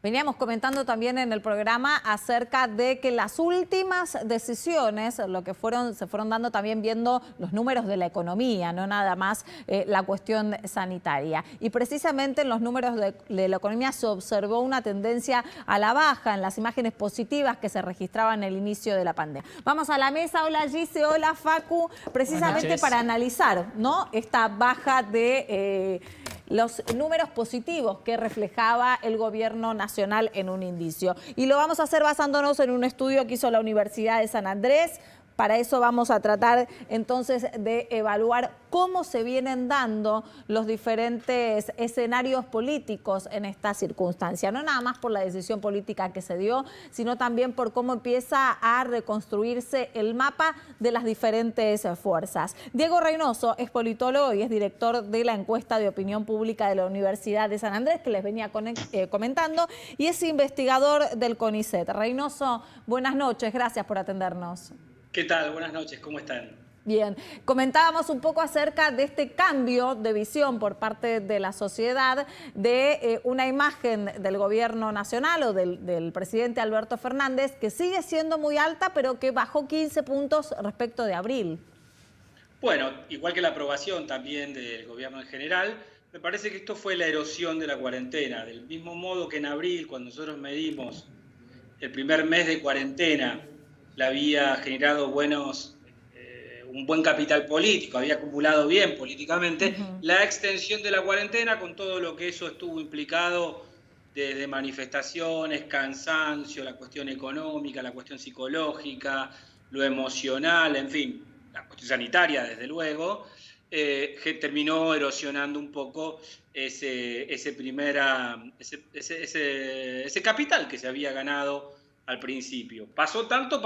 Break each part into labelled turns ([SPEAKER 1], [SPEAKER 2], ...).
[SPEAKER 1] Veníamos comentando también en el programa acerca de que las últimas decisiones, se fueron dando también viendo los números de la economía, no nada más la cuestión sanitaria. Y precisamente en los números de la economía se observó una tendencia a la baja en las imágenes positivas que se registraban en el inicio de la pandemia. Vamos a la mesa. Hola Gise, hola Facu, precisamente para analizar, ¿no?, esta baja de los números positivos que reflejaba el gobierno nacional en un inicio. Y lo vamos a hacer basándonos en un estudio que hizo la Universidad de San Andrés. Para eso vamos a tratar entonces de evaluar cómo se vienen dando los diferentes escenarios políticos en esta circunstancia. No nada más por la decisión política que se dio, sino también por cómo empieza a reconstruirse el mapa de las diferentes fuerzas. Diego Reynoso es politólogo y es director de la encuesta de opinión pública de la Universidad de San Andrés, que les venía comentando, y es investigador del CONICET. Reynoso, buenas noches, gracias por atendernos.
[SPEAKER 2] ¿Qué tal? Buenas noches, ¿cómo están?
[SPEAKER 1] Bien, comentábamos un poco acerca de este cambio de visión por parte de la sociedad de una imagen del gobierno nacional o del presidente Alberto Fernández que sigue siendo muy alta, pero que bajó 15 puntos respecto de abril.
[SPEAKER 2] Bueno, igual que la aprobación también del gobierno en general, me parece que esto fue la erosión de la cuarentena. Del mismo modo que en abril, cuando nosotros medimos el primer mes de cuarentena, la había generado un buen capital político, había acumulado bien políticamente, la extensión de la cuarentena con todo lo que eso estuvo implicado desde manifestaciones, cansancio, la cuestión económica, la cuestión psicológica, lo emocional, en fin, la cuestión sanitaria desde luego, que terminó erosionando un poco ese capital que se había ganado al principio. Pasó tanto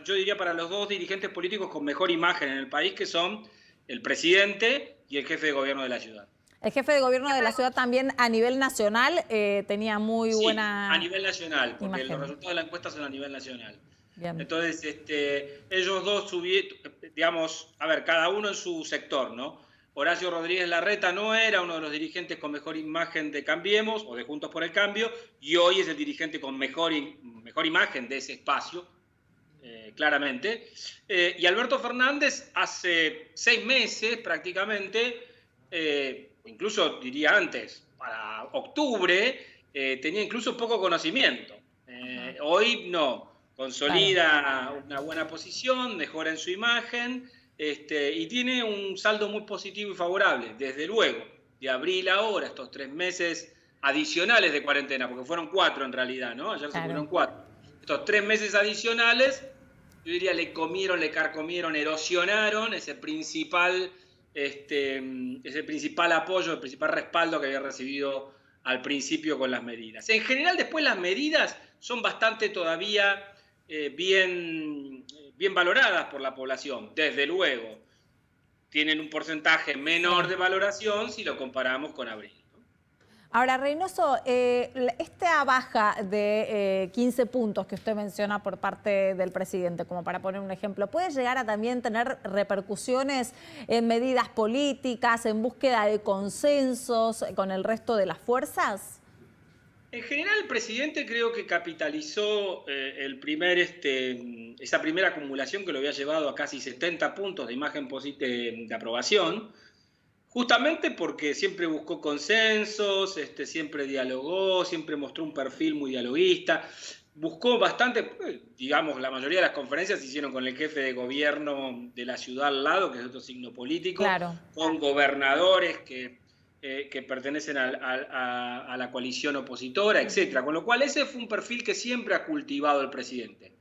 [SPEAKER 2] yo diría, para los dos dirigentes políticos con mejor imagen en el país, que son el presidente y el jefe de gobierno de la ciudad.
[SPEAKER 1] El jefe de gobierno de la ciudad también a nivel nacional tenía muy buena
[SPEAKER 2] a nivel nacional, porque
[SPEAKER 1] imagen.
[SPEAKER 2] Los resultados de la encuesta son a nivel nacional.
[SPEAKER 1] Bien.
[SPEAKER 2] Entonces, ellos dos digamos, a ver, cada uno en su sector, ¿no? Horacio Rodríguez Larreta no era uno de los dirigentes con mejor imagen de Cambiemos o de Juntos por el Cambio, y hoy es el dirigente con mejor imagen de ese espacio, claramente. Y Alberto Fernández hace 6 meses prácticamente, incluso diría antes, para octubre, tenía incluso poco conocimiento. Hoy no, consolida una buena posición, mejora en su imagen, y tiene un saldo muy positivo y favorable, desde luego, de abril a ahora, estos 3 meses adicionales de cuarentena, porque fueron 4 en realidad, ¿no? Ayer se fueron 4. Estos 3 meses adicionales, yo diría, le carcomieron, erosionaron ese principal apoyo, el principal respaldo que había recibido al principio con las medidas. En general, después las medidas son bastante todavía bien valoradas por la población, desde luego. Tienen un porcentaje menor de valoración si lo comparamos con abril.
[SPEAKER 1] Ahora, Reynoso, esta baja de 15 puntos que usted menciona por parte del presidente, como para poner un ejemplo, ¿puede llegar a también tener repercusiones en medidas políticas, en búsqueda de consensos con el resto de las fuerzas?
[SPEAKER 2] En general, el presidente creo que capitalizó esa primera acumulación que lo había llevado a casi 70 puntos de imagen de aprobación, justamente porque siempre buscó consensos, siempre dialogó, siempre mostró un perfil muy dialoguista, buscó bastante, digamos, la mayoría de las conferencias se hicieron con el jefe de gobierno de la ciudad al lado, que es otro signo político, con gobernadores que pertenecen a la coalición opositora, etc. Con lo cual ese fue un perfil que siempre ha cultivado el presidente.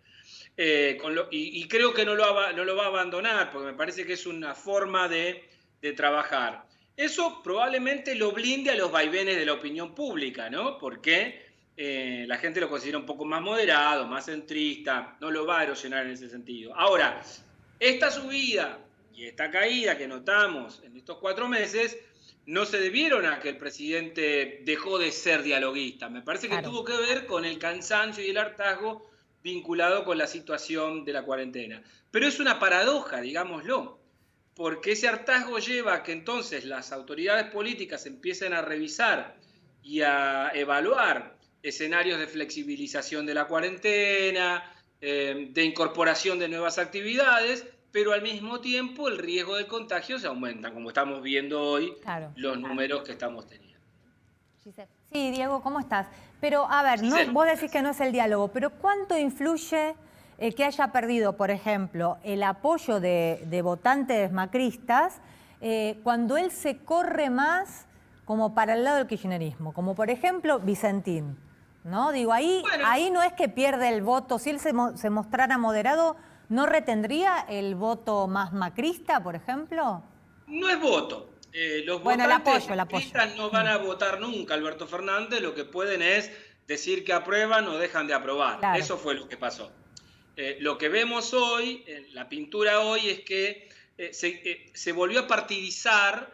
[SPEAKER 2] Y creo que no lo va a abandonar, porque me parece que es una forma de trabajar. Eso probablemente lo blinde a los vaivenes de la opinión pública, ¿no? Porque la gente lo considera un poco más moderado, más centrista, no lo va a erosionar en ese sentido. Ahora, esta subida y esta caída que notamos en estos 4 meses no se debieron a que el presidente dejó de ser dialoguista. Me parece que tuvo que ver con el cansancio y el hartazgo vinculado con la situación de la cuarentena. Pero es una paradoja, digámoslo, porque ese hartazgo lleva a que entonces las autoridades políticas empiecen a revisar y a evaluar escenarios de flexibilización de la cuarentena, de incorporación de nuevas actividades, pero al mismo tiempo el riesgo de contagio se aumenta, como estamos viendo hoy, los números que estamos teniendo.
[SPEAKER 3] Sí, Diego, ¿cómo estás? Pero, a ver, vos decís que no es el diálogo, pero ¿cuánto influye que haya perdido, por ejemplo, el apoyo de votantes macristas cuando él se corre más como para el lado del kirchnerismo? Como, por ejemplo, Vicentín, ¿no? Digo, ahí no es que pierde el voto. Si él se mostrara moderado, ¿no retendría el voto más macrista, por ejemplo?
[SPEAKER 2] No es voto. Los votantes macristas no van a votar nunca a Alberto Fernández, lo que pueden es decir que aprueban o dejan de aprobar. Claro. Eso fue lo que pasó. Lo que vemos hoy, la pintura hoy, es que se volvió a partidizar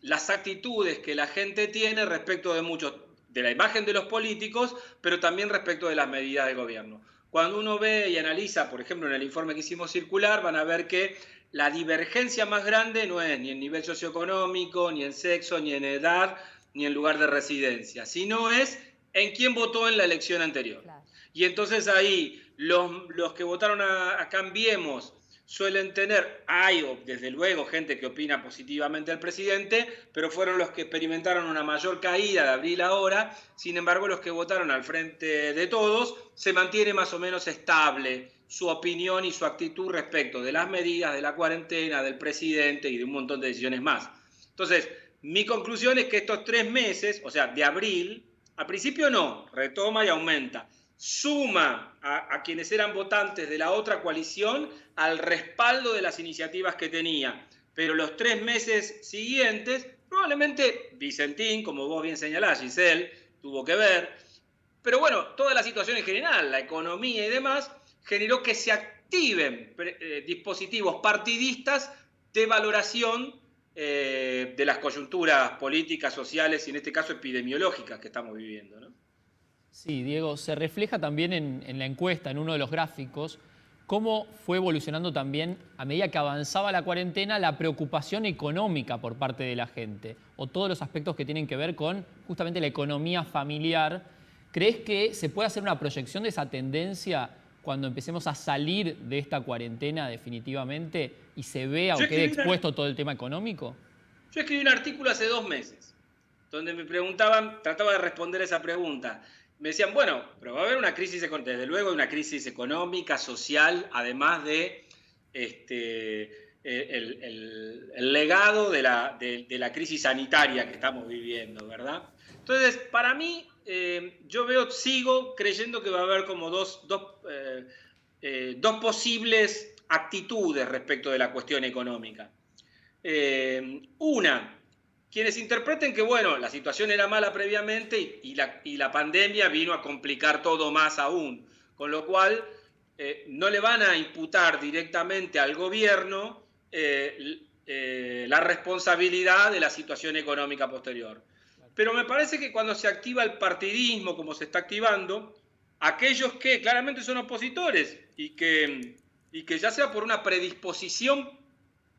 [SPEAKER 2] las actitudes que la gente tiene respecto de la imagen de los políticos, pero también respecto de las medidas de gobierno. Cuando uno ve y analiza, por ejemplo, en el informe que hicimos circular, van a ver que la divergencia más grande no es ni en nivel socioeconómico, ni en sexo, ni en edad, ni en lugar de residencia, sino es en quién votó en la elección anterior. Claro. Y entonces ahí los que votaron a Cambiemos suelen tener, hay desde luego gente que opina positivamente al presidente, pero fueron los que experimentaron una mayor caída de abril ahora. Sin embargo, los que votaron al Frente de Todos, se mantiene más o menos estable su opinión y su actitud respecto de las medidas, de la cuarentena, del presidente y de un montón de decisiones más. Entonces, mi conclusión es que estos 3 meses, o sea, de abril, al principio no, retoma y aumenta, suma a quienes eran votantes de la otra coalición al respaldo de las iniciativas que tenía. Pero los 3 meses siguientes, probablemente Vicentín, como vos bien señalás, Giselle, tuvo que ver. Pero bueno, toda la situación en general, la economía y demás, generó que se activen dispositivos partidistas de valoración de las coyunturas políticas, sociales y en este caso epidemiológicas que estamos viviendo, ¿no?
[SPEAKER 4] Sí, Diego, se refleja también en la encuesta, en uno de los gráficos, cómo fue evolucionando también, a medida que avanzaba la cuarentena, la preocupación económica por parte de la gente, o todos los aspectos que tienen que ver con justamente la economía familiar. ¿Crees que se puede hacer una proyección de esa tendencia cuando empecemos a salir de esta cuarentena definitivamente y se vea o quede expuesto todo el tema económico?
[SPEAKER 2] Yo escribí un artículo hace 2 meses, donde me preguntaban, trataba de responder esa pregunta. Me decían, bueno, pero va a haber una crisis, desde luego una crisis económica, social, además de el legado de la crisis sanitaria que estamos viviendo, ¿verdad? Entonces, para mí, yo sigo creyendo que va a haber como dos posibles actitudes respecto de la cuestión económica. Una, quienes interpreten que, bueno, la situación era mala previamente y la pandemia vino a complicar todo más aún, con lo cual no le van a imputar directamente al gobierno la responsabilidad de la situación económica posterior. Pero me parece que cuando se activa el partidismo, como se está activando, aquellos que claramente son opositores y que ya sea por una predisposición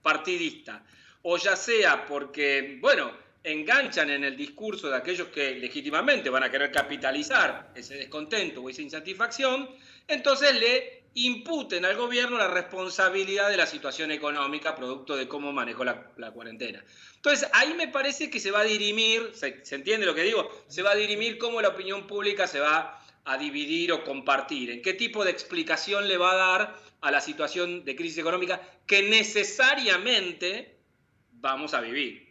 [SPEAKER 2] partidista, o ya sea porque, bueno, enganchan en el discurso de aquellos que legítimamente van a querer capitalizar ese descontento o esa insatisfacción, entonces le imputen al gobierno la responsabilidad de la situación económica producto de cómo manejó la cuarentena. Entonces, ahí me parece que se va a dirimir, ¿se entiende lo que digo? Se va a dirimir cómo la opinión pública se va a dividir o compartir, en qué tipo de explicación le va a dar a la situación de crisis económica que necesariamente vamos a vivir.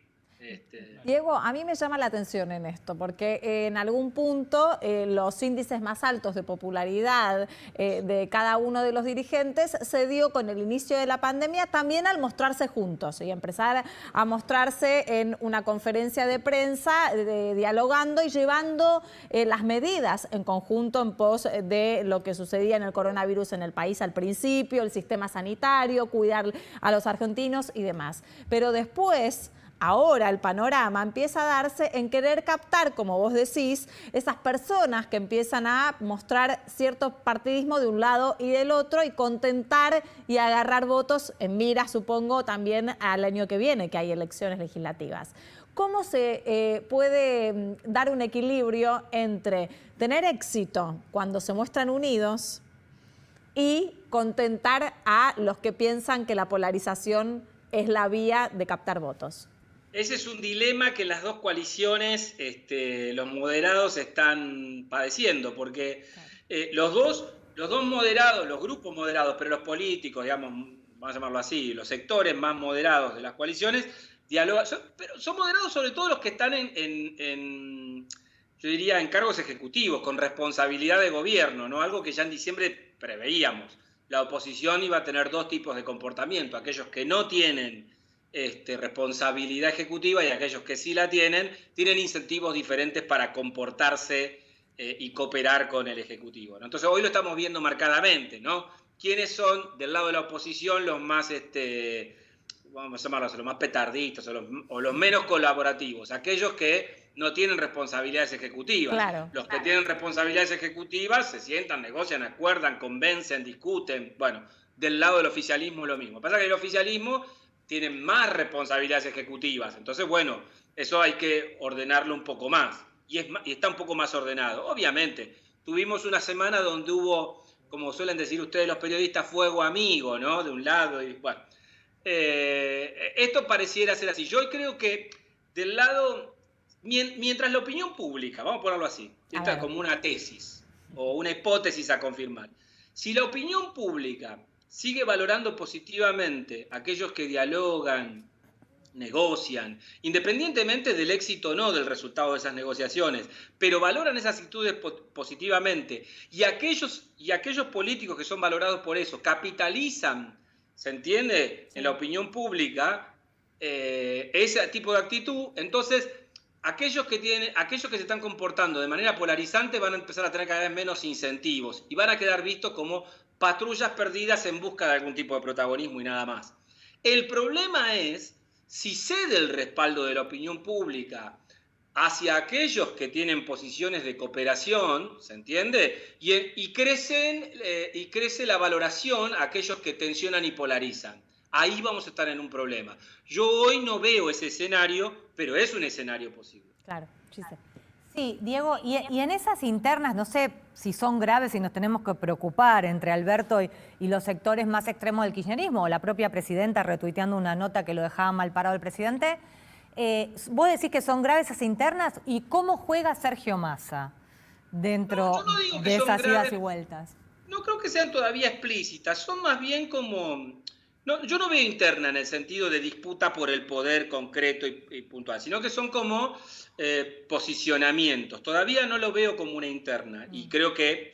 [SPEAKER 1] Diego, a mí me llama la atención en esto, porque en algún punto los índices más altos de popularidad de cada uno de los dirigentes se dio con el inicio de la pandemia también al mostrarse juntos y empezar a mostrarse en una conferencia de prensa, dialogando y llevando las medidas en conjunto en pos de lo que sucedía en el coronavirus en el país al principio, el sistema sanitario, cuidar a los argentinos y demás. Pero después, ahora el panorama empieza a darse en querer captar, como vos decís, esas personas que empiezan a mostrar cierto partidismo de un lado y del otro y contentar y agarrar votos en mira, supongo, también al año que viene, que hay elecciones legislativas. ¿cómo se puede dar un equilibrio entre tener éxito cuando se muestran unidos y contentar a los que piensan que la polarización es la vía de captar votos?
[SPEAKER 2] Ese es un dilema que las dos coaliciones, los moderados están padeciendo, porque los dos moderados, los grupos moderados, pero los políticos, digamos, vamos a llamarlo así, los sectores más moderados de las coaliciones, dialogan, pero son moderados sobre todo los que están yo diría, en cargos ejecutivos, con responsabilidad de gobierno, ¿no? Algo que ya en diciembre preveíamos. La oposición iba a tener dos tipos de comportamiento, aquellos que no tienen responsabilidad ejecutiva y aquellos que sí la tienen incentivos diferentes para comportarse y cooperar con el Ejecutivo, ¿no? Entonces hoy lo estamos viendo marcadamente, ¿no? ¿Quiénes son del lado de la oposición los más, vamos a llamarlos, los más petardistas o los menos colaborativos? Aquellos que no tienen responsabilidades ejecutivas.
[SPEAKER 1] Claro,
[SPEAKER 2] los que tienen responsabilidades ejecutivas se sientan, negocian, acuerdan, convencen, discuten. Bueno, del lado del oficialismo lo mismo. Pasa que el oficialismo tiene más responsabilidades ejecutivas. Entonces, bueno, eso hay que ordenarlo un poco más. Y está un poco más ordenado. Obviamente, tuvimos una semana donde hubo, como suelen decir ustedes los periodistas, fuego amigo, ¿no? De un lado y bueno. Esto pareciera ser así. Yo creo que del lado, mientras la opinión pública, vamos a ponerlo así, esta es como una tesis o una hipótesis a confirmar. Si la opinión pública sigue valorando positivamente a aquellos que dialogan, negocian, independientemente del éxito o no del resultado de esas negociaciones, pero valoran esas actitudes positivamente, y aquellos políticos que son valorados por eso capitalizan, ¿se entiende?, en la opinión pública ese tipo de actitud, entonces aquellos que se están comportando de manera polarizante van a empezar a tener cada vez menos incentivos y van a quedar vistos como patrullas perdidas en busca de algún tipo de protagonismo y nada más. El problema es si cede el respaldo de la opinión pública hacia aquellos que tienen posiciones de cooperación, ¿se entiende? Y crece la valoración a aquellos que tensionan y polarizan. Ahí vamos a estar en un problema. Yo hoy no veo ese escenario, pero es un escenario posible.
[SPEAKER 3] Claro, sí, Diego, y en esas internas, no sé si son graves y nos tenemos que preocupar entre Alberto y los sectores más extremos del kirchnerismo, o la propia presidenta retuiteando una nota que lo dejaba mal parado el presidente. ¿Vos decís que son graves esas internas? ¿Y cómo juega Sergio Massa dentro de esas idas y vueltas?
[SPEAKER 2] No creo que sean todavía explícitas, son más bien como... No, yo no veo interna en el sentido de disputa por el poder concreto y puntual, sino que son como posicionamientos. Todavía no lo veo como una interna y creo que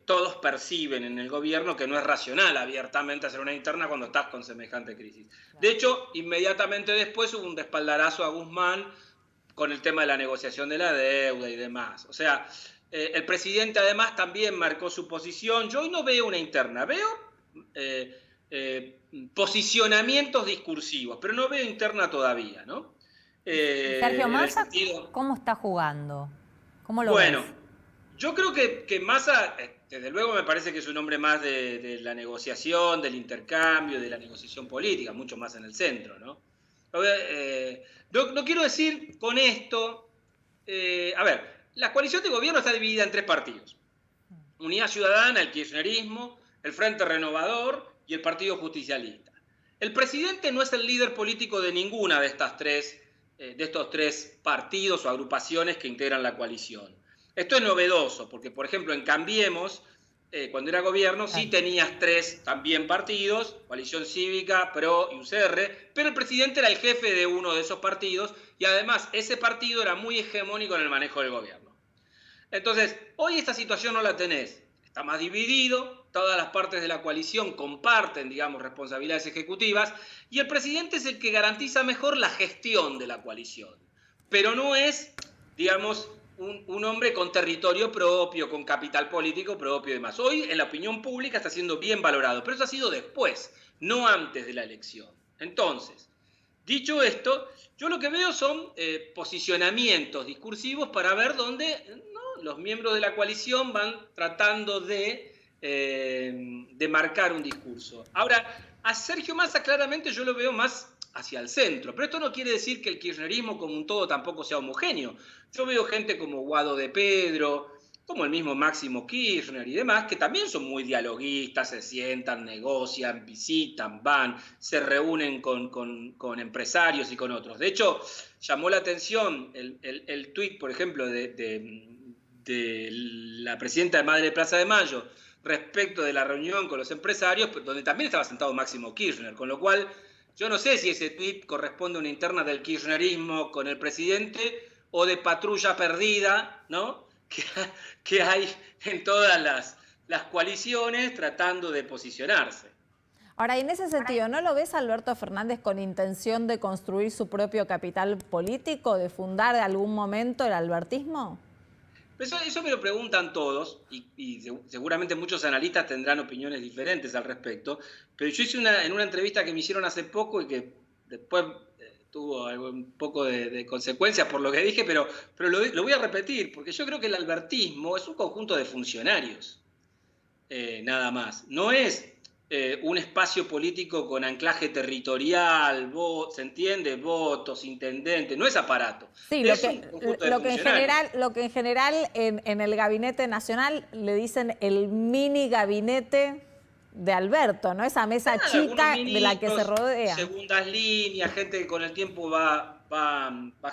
[SPEAKER 2] todos perciben en el gobierno que no es racional abiertamente hacer una interna cuando estás con semejante crisis. De hecho, inmediatamente después hubo un despaldarazo a Guzmán con el tema de la negociación de la deuda y demás. O sea, el presidente además también marcó su posición. Yo hoy no veo una interna, veo... posicionamientos discursivos, pero no veo interna todavía, ¿no?
[SPEAKER 3] Sergio Massa, ¿cómo está jugando? ¿Cómo lo ves?
[SPEAKER 2] Yo creo que Massa, desde luego me parece que es un hombre más de la negociación, del intercambio, de la negociación política, mucho más en el centro, ¿no? No quiero decir con esto, a ver, la coalición de gobierno está dividida en tres partidos. Unidad Ciudadana, el kirchnerismo, el Frente Renovador y el Partido Justicialista. El presidente no es el líder político de ninguna de estos tres partidos o agrupaciones que integran la coalición. Esto es novedoso, porque, por ejemplo, en Cambiemos, cuando era gobierno, sí tenías tres también partidos, Coalición Cívica, PRO y UCR, pero el presidente era el jefe de uno de esos partidos y además ese partido era muy hegemónico en el manejo del gobierno. Entonces, hoy esta situación no la tenés. Está más dividido, todas las partes de la coalición comparten, digamos, responsabilidades ejecutivas y el presidente es el que garantiza mejor la gestión de la coalición. Pero no es, digamos, un hombre con territorio propio, con capital político propio y demás. Hoy en la opinión pública está siendo bien valorado, pero eso ha sido después, no antes de la elección. Entonces, dicho esto, yo lo que veo son posicionamientos discursivos para ver dónde los miembros de la coalición van tratando de marcar un discurso. Ahora, a Sergio Massa claramente yo lo veo más hacia el centro. Pero esto no quiere decir que el kirchnerismo como un todo tampoco sea homogéneo. Yo veo gente como Guado de Pedro, como el mismo Máximo Kirchner y demás, que también son muy dialoguistas, se sientan, negocian, visitan, van, se reúnen con empresarios y con otros. De hecho, llamó la atención el tuit, por ejemplo, de la presidenta de Madre de Plaza de Mayo respecto de la reunión con los empresarios, donde también estaba sentado Máximo Kirchner, con lo cual yo no sé si ese tuit corresponde a una interna del kirchnerismo con el presidente o de patrulla perdida, ¿no?, que hay en todas las coaliciones tratando de posicionarse.
[SPEAKER 1] Ahora, y en ese sentido, ¿no lo ves a Alberto Fernández con intención de construir su propio capital político, de fundar de algún momento el albertismo?
[SPEAKER 2] Eso me lo preguntan todos y seguramente muchos analistas tendrán opiniones diferentes al respecto, pero yo hice en una entrevista que me hicieron hace poco y que después tuvo un poco de consecuencias por lo que dije, pero lo voy a repetir, porque yo creo que el albertismo es un conjunto de funcionarios, nada más. No es un espacio político con anclaje territorial, ¿se entiende? Votos, intendentes, no es aparato.
[SPEAKER 1] Sí,
[SPEAKER 2] es
[SPEAKER 1] lo que en general en el gabinete nacional le dicen el mini gabinete de Alberto, ¿no? Esa mesa chica de la que se rodea.
[SPEAKER 2] Segundas líneas, gente que con el tiempo va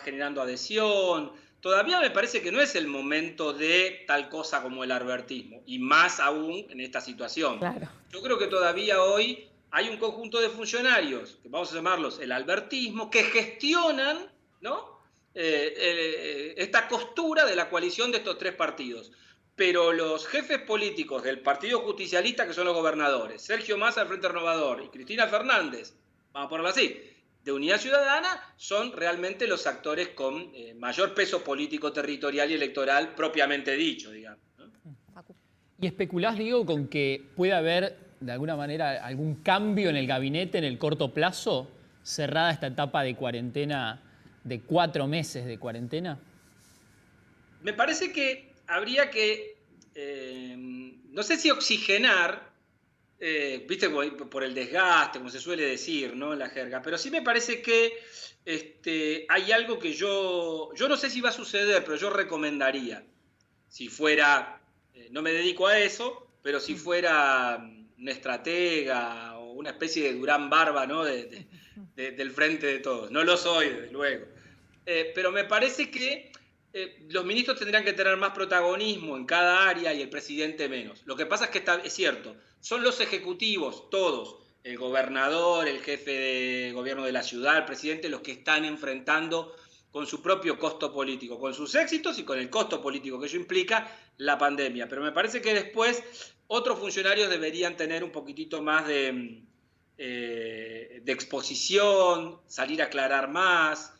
[SPEAKER 2] generando adhesión. Todavía me parece que no es el momento de tal cosa como el albertismo, y más aún en esta situación.
[SPEAKER 1] Claro.
[SPEAKER 2] Yo creo que todavía hoy hay un conjunto de funcionarios, que vamos a llamarlos el albertismo, que gestionan, ¿no?, esta costura de la coalición de estos tres partidos. Pero los jefes políticos del Partido Justicialista, que son los gobernadores, Sergio Massa del Frente Renovador y Cristina Fernández, vamos a ponerlo así, de Unidad Ciudadana, son realmente los actores con mayor peso político, territorial y electoral propiamente dicho, digamos, ¿no?
[SPEAKER 4] ¿Y especulás, Diego, con que puede haber, de alguna manera, algún cambio en el gabinete en el corto plazo, cerrada esta etapa de cuarentena, de 4 meses de cuarentena?
[SPEAKER 2] Me parece que habría que, no sé si oxigenar, viste, por el desgaste, como se suele decir, ¿no?, en la jerga, pero sí me parece que hay algo que yo no sé si va a suceder, pero yo recomendaría, si fuera, no me dedico a eso, pero si fuera un estratega o una especie de Durán Barba, ¿no?, del frente de todos. No lo soy, desde luego. Pero me parece que los ministros tendrían que tener más protagonismo en cada área y el presidente menos. Lo que pasa es que es cierto, son los ejecutivos, todos, el gobernador, el jefe de gobierno de la ciudad, el presidente, los que están enfrentando con su propio costo político, con sus éxitos y con el costo político que ello implica la pandemia. Pero me parece que después otros funcionarios deberían tener un poquitito más de exposición, salir a aclarar más,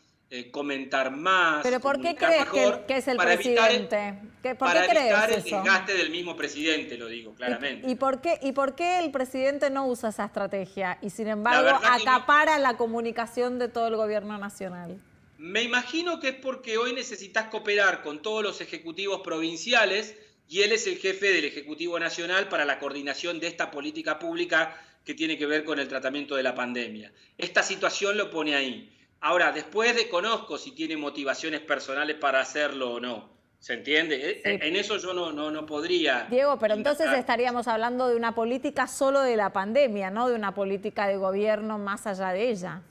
[SPEAKER 2] comentar más.
[SPEAKER 1] ¿Pero por qué crees que es el presidente?
[SPEAKER 2] Para evitar el desgaste del mismo presidente, lo digo claramente.
[SPEAKER 1] ¿Y por qué el presidente no usa esa estrategia y sin embargo acapara la comunicación de todo el gobierno nacional?
[SPEAKER 2] Me imagino que es porque hoy necesitas cooperar con todos los ejecutivos provinciales y él es el jefe del Ejecutivo Nacional para la coordinación de esta política pública que tiene que ver con el tratamiento de la pandemia. Esta situación lo pone ahí. Ahora, después desconozco si tiene motivaciones personales para hacerlo o no. ¿Se entiende? Sí. En eso yo no podría...
[SPEAKER 1] Diego, pero entonces estaríamos hablando de una política solo de la pandemia, no de una política de gobierno más allá de ella.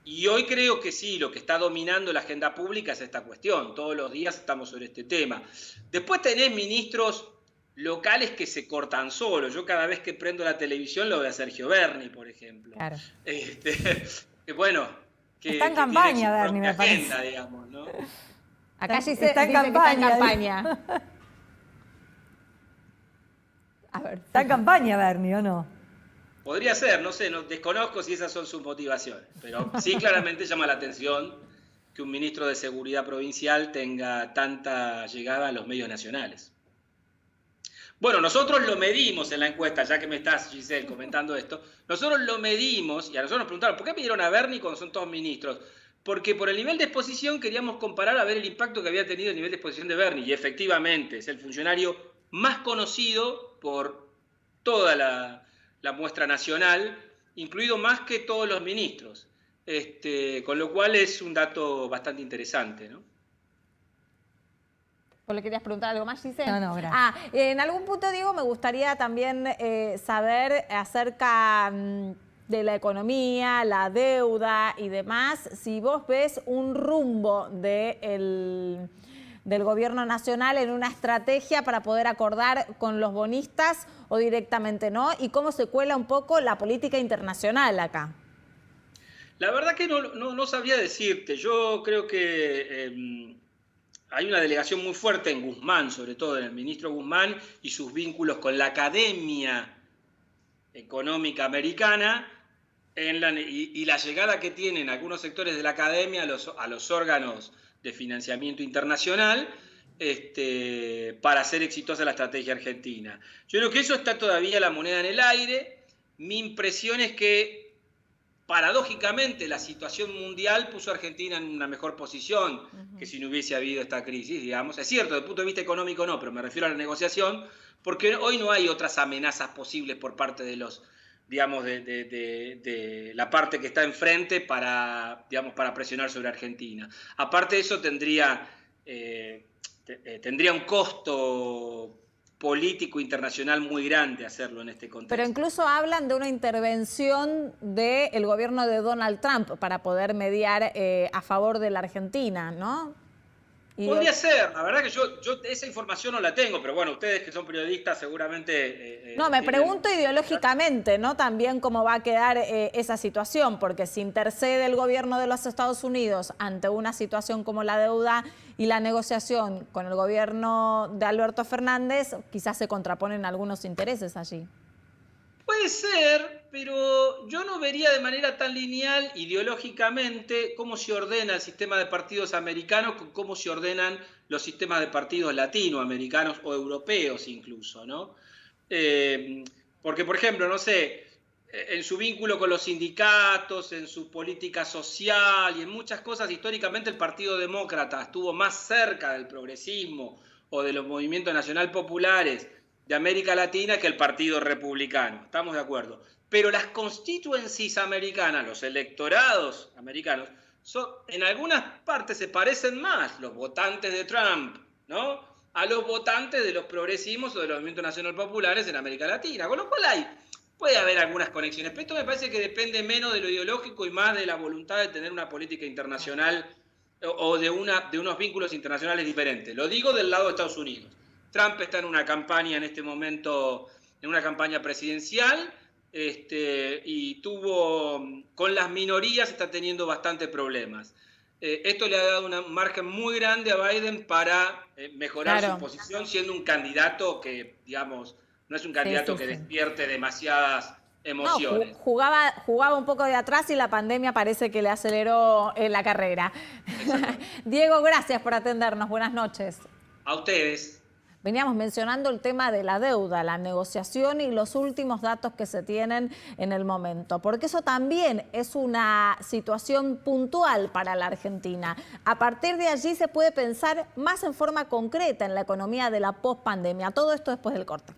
[SPEAKER 2] Y hoy creo que sí, lo que está dominando la agenda pública es esta cuestión. Todos los días estamos sobre este tema. Después tenés ministros locales que se cortan solos. Yo cada vez que prendo la televisión lo veo a Sergio Berni, por ejemplo.
[SPEAKER 1] Claro.
[SPEAKER 2] Bueno...
[SPEAKER 3] Está en campaña, Berni, me parece.
[SPEAKER 2] Agenda, digamos, ¿no?
[SPEAKER 1] Acá sí está en campaña.
[SPEAKER 3] A ver, está en campaña, Berni, ¿o no?
[SPEAKER 2] Podría ser, no sé, desconozco si esas son sus motivaciones, pero sí claramente llama la atención que un ministro de Seguridad provincial tenga tanta llegada a los medios nacionales. Bueno, nosotros lo medimos en la encuesta, ya que me estás, Giselle, comentando esto. Nosotros lo medimos y a nosotros nos preguntaron, ¿por qué pidieron a Berni cuando son todos ministros? Porque por el nivel de exposición queríamos comparar a ver el impacto que había tenido el nivel de exposición de Berni. Y efectivamente, es el funcionario más conocido por toda la muestra nacional, incluido más que todos los ministros. Con lo cual es un dato bastante interesante, ¿no?
[SPEAKER 1] ¿O le querías preguntar algo más, Giselle?
[SPEAKER 3] No, gracias.
[SPEAKER 1] En algún punto, Diego, me gustaría también saber acerca de la economía, la deuda y demás, si vos ves un rumbo del gobierno nacional en una estrategia para poder acordar con los bonistas o directamente no, y cómo se cuela un poco la política internacional acá.
[SPEAKER 2] La verdad que no sabría decirte. Yo creo que hay una delegación muy fuerte en Guzmán, sobre todo en el ministro Guzmán y sus vínculos con la Academia Económica Americana y la llegada que tienen algunos sectores de la Academia a los órganos de financiamiento internacional para hacer exitosa la estrategia argentina. Yo creo que eso está todavía la moneda en el aire. Mi impresión es que paradójicamente la situación mundial puso a Argentina en una mejor posición que si no hubiese habido esta crisis, digamos. Es cierto, desde el punto de vista económico no, pero me refiero a la negociación, porque hoy no hay otras amenazas posibles por parte de los, digamos, de la parte que está enfrente para presionar sobre Argentina. Aparte de eso tendría un costo político internacional muy grande hacerlo en este contexto.
[SPEAKER 1] Pero incluso hablan de una intervención del gobierno de Donald Trump para poder mediar a favor de la Argentina, ¿no?
[SPEAKER 2] Podría ser, la verdad que yo esa información no la tengo, pero bueno, ustedes que son periodistas seguramente...
[SPEAKER 1] No, me pregunto ideológicamente, ¿no? También cómo va a quedar esa situación, porque si intercede el gobierno de los Estados Unidos ante una situación como la deuda y la negociación con el gobierno de Alberto Fernández, quizás se contraponen algunos intereses allí.
[SPEAKER 2] Puede ser, pero yo no vería de manera tan lineal ideológicamente cómo se ordena el sistema de partidos americanos con cómo se ordenan los sistemas de partidos latinoamericanos o europeos incluso, ¿no? Porque, por ejemplo, no sé, en su vínculo con los sindicatos, en su política social y en muchas cosas, históricamente el Partido Demócrata estuvo más cerca del progresismo o de los movimientos nacional populares de América Latina que el Partido Republicano, estamos de acuerdo. Pero las constituencies americanas, los electorados americanos, en algunas partes se parecen más los votantes de Trump, ¿no?, a los votantes de los progresismos o de los movimientos nacional populares en América Latina. Con lo cual puede haber algunas conexiones, pero esto me parece que depende menos de lo ideológico y más de la voluntad de tener una política internacional o de unos vínculos internacionales diferentes. Lo digo del lado de Estados Unidos. Trump está en una campaña en este momento, en una campaña presidencial, y con las minorías está teniendo bastantes problemas. Esto le ha dado un margen muy grande a Biden para mejorar su posición, siendo un candidato que, digamos, no es un candidato que despierte demasiadas emociones.
[SPEAKER 1] No, jugaba un poco de atrás y la pandemia parece que le aceleró la carrera. Diego, gracias por atendernos. Buenas noches.
[SPEAKER 2] A ustedes.
[SPEAKER 1] Veníamos mencionando el tema de la deuda, la negociación y los últimos datos que se tienen en el momento, porque eso también es una situación puntual para la Argentina. A partir de allí se puede pensar más en forma concreta en la economía de la pospandemia. Todo esto después del corte.